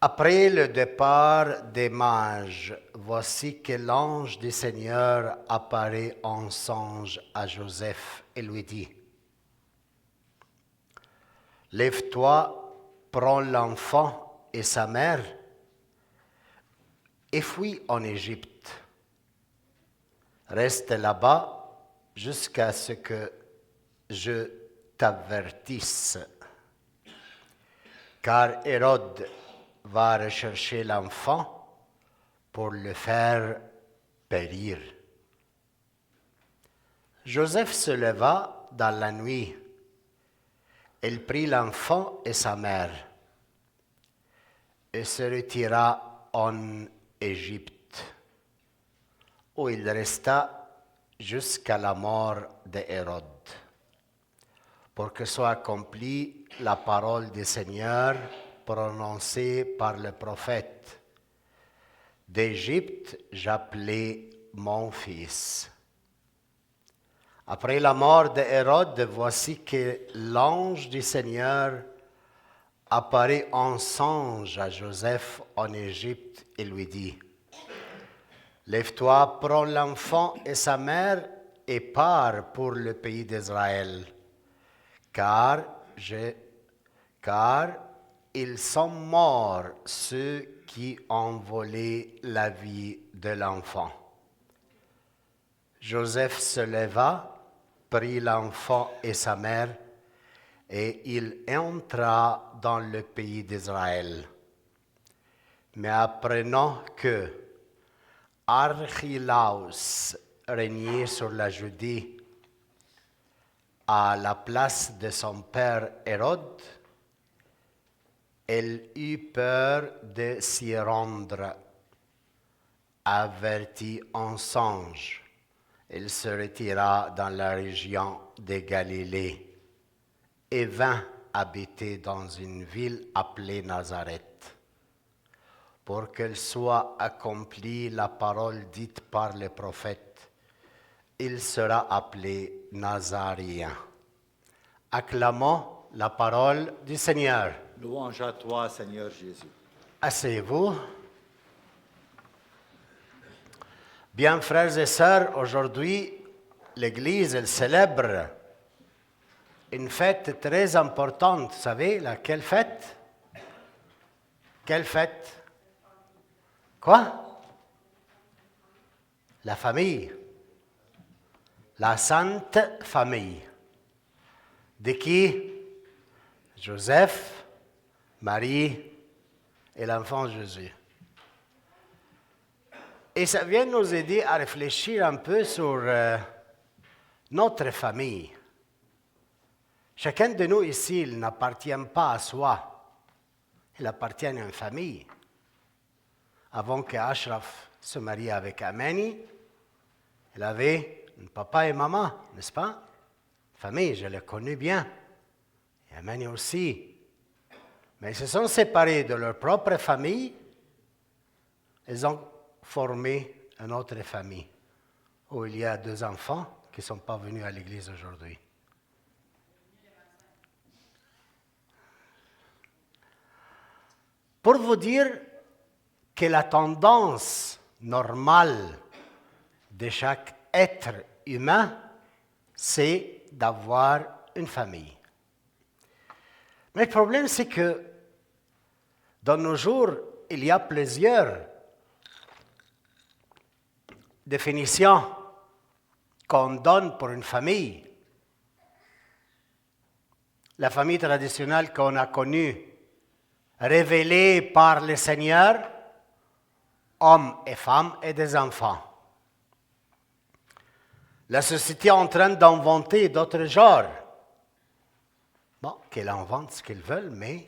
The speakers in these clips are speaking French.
Après le départ des mages, voici que l'ange du Seigneur apparaît en songe à Joseph et lui dit, « Lève-toi, prends l'enfant et sa mère et fuis en Égypte. Reste là-bas jusqu'à ce que je t'avertisse, car Hérode va rechercher l'enfant pour le faire périr. » Joseph se leva dans la nuit. Il prit l'enfant et sa mère et se retira en Égypte, où il resta jusqu'à la mort d'Hérode, pour que soit accomplie la parole du Seigneur prononcée par le prophète. « D'Égypte, j'appelais mon fils. » Après la mort d'Hérode, voici que l'ange du Seigneur apparaît en songe à Joseph en Égypte et lui dit, « Lève-toi, prends l'enfant et sa mère et pars pour le pays d'Israël, car ils sont morts ceux qui ont volé la vie de l'enfant. » Joseph se leva, prit l'enfant et sa mère, et il entra dans le pays d'Israël. Mais apprenant que Archelaus régnait sur la Judée à la place de son père Hérode, elle eut peur de s'y rendre. Averti en songe, il se retira dans la région de Galilée et vint habiter dans une ville appelée Nazareth, pour qu'elle soit accomplie la parole dite par le prophète. Il sera appelé Nazaréen. Acclamons la parole du Seigneur. Louange à toi, Seigneur Jésus. Asseyez-vous. Bien, frères et sœurs, aujourd'hui, l'Église elle célèbre une fête très importante. Vous savez, quelle fête? Quelle fête? Quoi? La famille. La Sainte Famille. De qui? Joseph, Marie et l'enfant Jésus. Et ça vient nous aider à réfléchir un peu sur notre famille. Chacun de nous ici, il n'appartient pas à soi. Il appartient à une famille. Avant que Ashraf se marie avec Amani, il avait un papa et maman, n'est-ce pas? Famille, je l'ai connue bien. Et Amani aussi. Mais ils se sont séparés de leur propre famille. Ils ont formé une autre famille où il y a 2 enfants qui ne sont pas venus à l'église aujourd'hui. Pour vous dire que la tendance normale de chaque être humain, c'est d'avoir une famille. Mais le problème, c'est que dans nos jours, il y a plusieurs définitions qu'on donne pour une famille. La famille traditionnelle qu'on a connue, révélée par le Seigneur, hommes et femmes et des enfants. La société est en train d'inventer d'autres genres. Bon, qu'elle invente ce qu'ils veulent, mais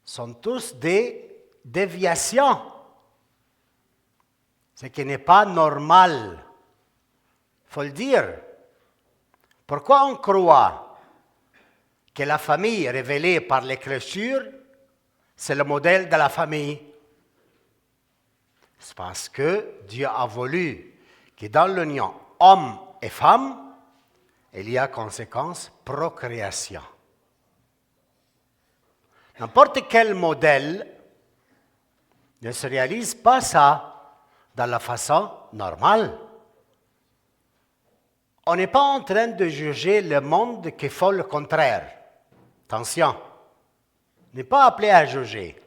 sont tous des déviations. Ce qui n'est pas normal. Il faut le dire. Pourquoi on croit que la famille révélée par l'Écriture, c'est le modèle de la famille? C'est parce que Dieu a voulu que dans l'union homme et femme, il y a conséquence procréation. N'importe quel modèle ne se réalise pas ça dans la façon normale. On n'est pas en train de juger le monde qui fait le contraire. Attention, on n'est pas appelé à juger,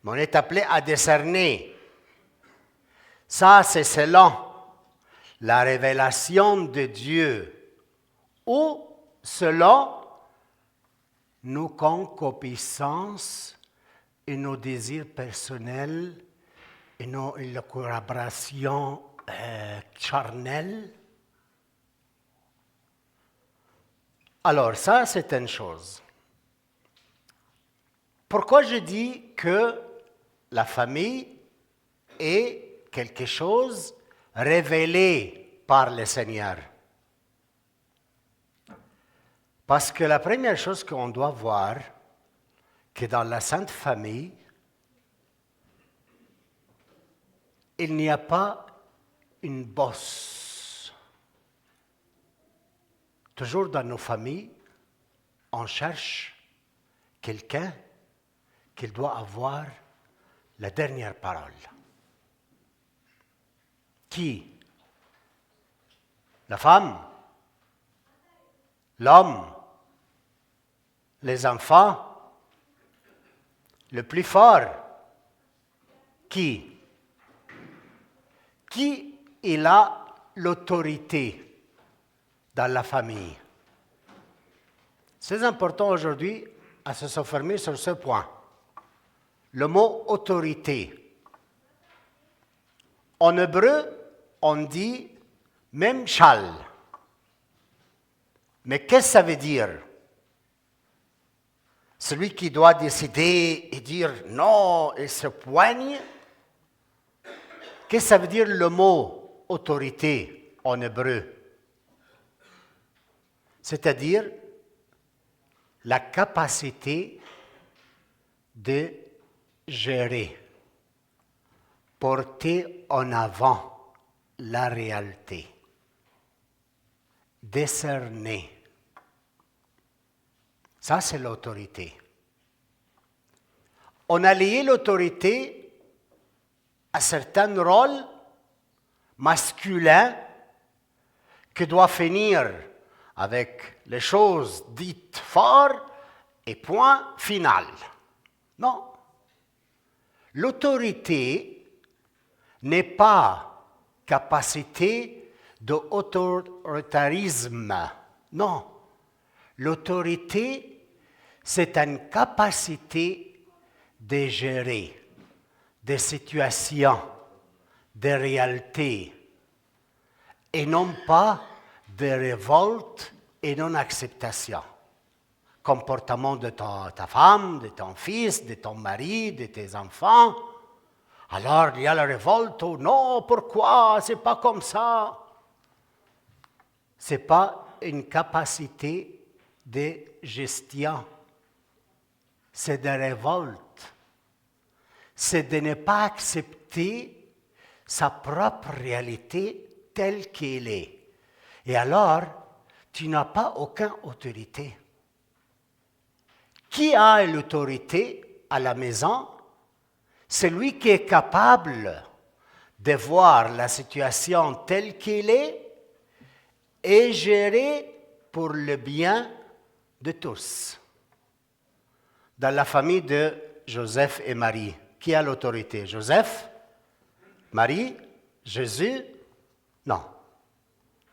mais on est appelé à discerner. Ça, c'est selon la révélation de Dieu ou selon nos concupiscences et nos désirs personnels et nos élucubrations charnelles. Alors, ça, c'est une chose. Pourquoi je dis que la famille est quelque chose révélé par le Seigneur? Parce que la première chose qu'on doit voir, que dans la Sainte Famille, il n'y a pas une bosse. Toujours dans nos familles, on cherche quelqu'un qui doit avoir la dernière parole. Qui? La femme? L'homme? Les enfants? Le plus fort? Qui? Qui il a l'autorité dans la famille? C'est important aujourd'hui à se s'enfermer sur ce point. Le mot autorité. En hébreu, on dit même chal. Mais qu'est-ce que ça veut dire? Celui qui doit décider et dire non et se poigne. Qu'est-ce que ça veut dire le mot autorité en hébreu? C'est-à-dire la capacité de gérer, porter en avant la réalité, décerner. Ça, c'est l'autorité. On a lié l'autorité à certains rôles masculins qui doivent finir avec les choses dites fort et point final. Non. L'autorité n'est pas capacité d'autoritarisme. Non. L'autorité, c'est une capacité de gérer des situations, des réalités, et non pas de révolte et non-acceptation. Comportement de ta femme, de ton fils, de ton mari, de tes enfants. Alors il y a la révolte, oh non, pourquoi, c'est pas comme ça. C'est pas une capacité de gestion, c'est de révolte. C'est de ne pas accepter sa propre réalité telle qu'elle est. Et alors, tu n'as pas aucune autorité. Qui a l'autorité à la maison? Celui qui est capable de voir la situation telle qu'elle est et gérer pour le bien de tous. Dans la famille de Joseph et Marie, qui a l'autorité? Joseph? Marie? Jésus? Non.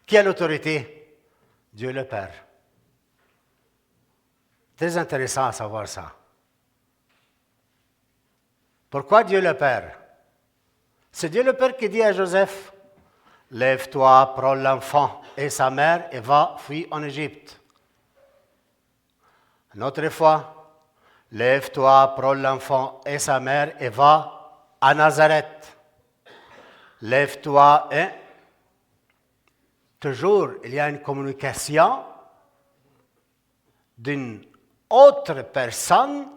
Qui a l'autorité? Dieu le Père. Très intéressant à savoir ça. Pourquoi Dieu le Père? C'est Dieu le Père qui dit à Joseph, « Lève-toi, prends l'enfant et sa mère et va fuir en Égypte. » Une autre fois, « Lève-toi, prends l'enfant et sa mère et va à Nazareth. » Lève-toi et... Toujours, il y a une communication d'une autre personne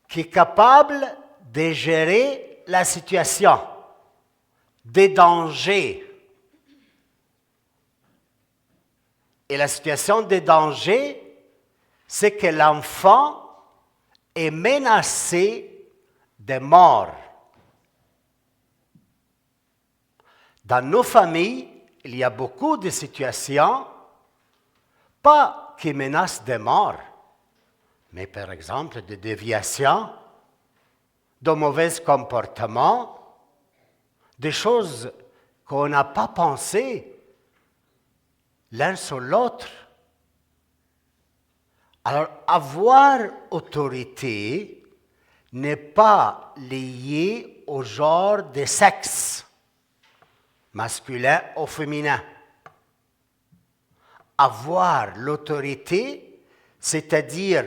qui est capable de gérer la situation, des dangers. Et la situation des dangers, c'est que l'enfant est menacé des morts. Dans nos familles, il y a beaucoup de situations, pas qui menacent de mort, mais par exemple de déviations, de mauvais comportements, des choses qu'on n'a pas pensées l'un sur l'autre. Alors, avoir autorité n'est pas lié au genre de sexe, masculin ou féminin. Avoir l'autorité, c'est-à-dire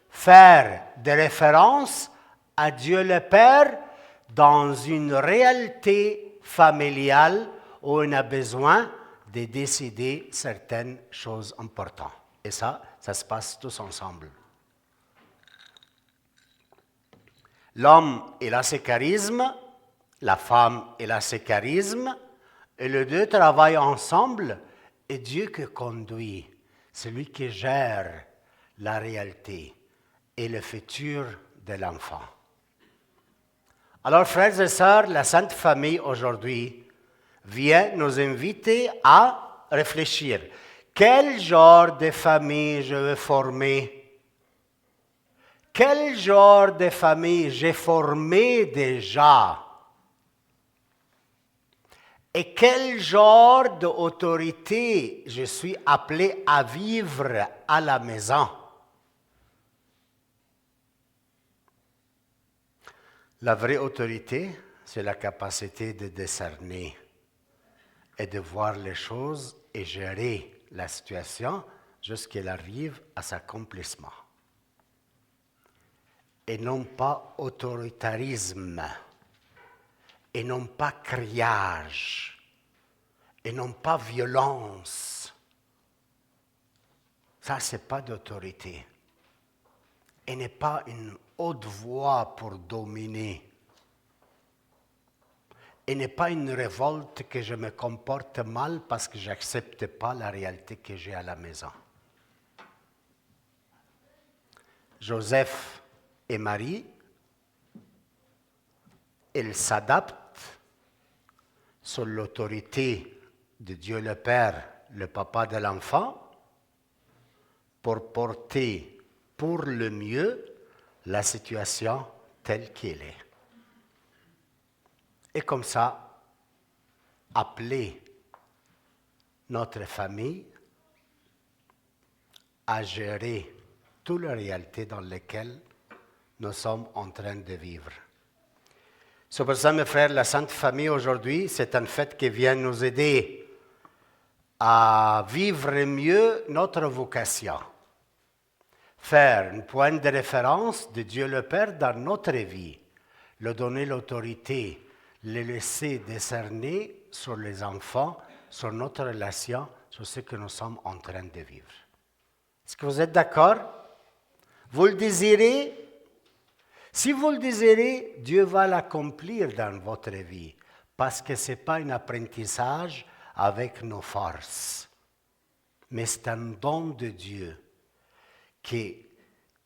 faire des références à Dieu le Père dans une réalité familiale où on a besoin de décider certaines choses importantes. Et ça se passe tous ensemble. L'homme, il a ses charismes, la femme, elle a ses charismes, et les deux travaillent ensemble, et Dieu qui conduit, c'est lui qui gère la réalité et le futur de l'enfant. Alors, frères et sœurs, la Sainte Famille aujourd'hui vient nous inviter à réfléchir. Quel genre de famille je veux former? Quel genre de famille j'ai formé déjà? Et quel genre d'autorité je suis appelé à vivre à la maison? La vraie autorité, c'est la capacité de discerner et de voir les choses et gérer la situation jusqu'à qu'elle arrive à son accomplissement. Et non pas autoritarisme, et non pas criage, et non pas violence. Ça, ce n'est pas d'autorité. Et n'est pas une haute voix pour dominer. Et n'est pas une révolte que je me comporte mal parce que je n'accepte pas la réalité que j'ai à la maison. Joseph et Marie, ils s'adaptent sous l'autorité de Dieu le Père, le papa de l'enfant, pour porter pour le mieux la situation telle qu'elle est. Et comme ça, appeler notre famille à gérer toutes les réalités dans lesquelles nous sommes en train de vivre. C'est pour ça, mes frères, la Sainte Famille aujourd'hui, c'est un fait qui vient nous aider à vivre mieux notre vocation. Faire un point de référence de Dieu le Père dans notre vie, lui donner l'autorité, le laisser discerner sur les enfants, sur notre relation, sur ce que nous sommes en train de vivre. Est-ce que vous êtes d'accord? Vous le désirez? Si vous le désirez, Dieu va l'accomplir dans votre vie, parce que ce n'est pas un apprentissage avec nos forces, mais c'est un don de Dieu que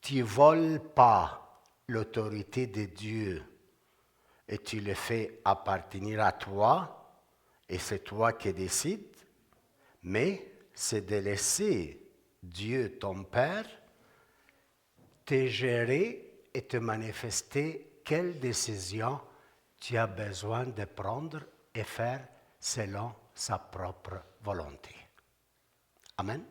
tu ne voles pas l'autorité de Dieu et tu le fais appartenir à toi, et c'est toi qui décides, mais c'est de laisser Dieu, ton Père, te gérer et te manifester quelle décision tu as besoin de prendre et faire selon sa propre volonté. Amen.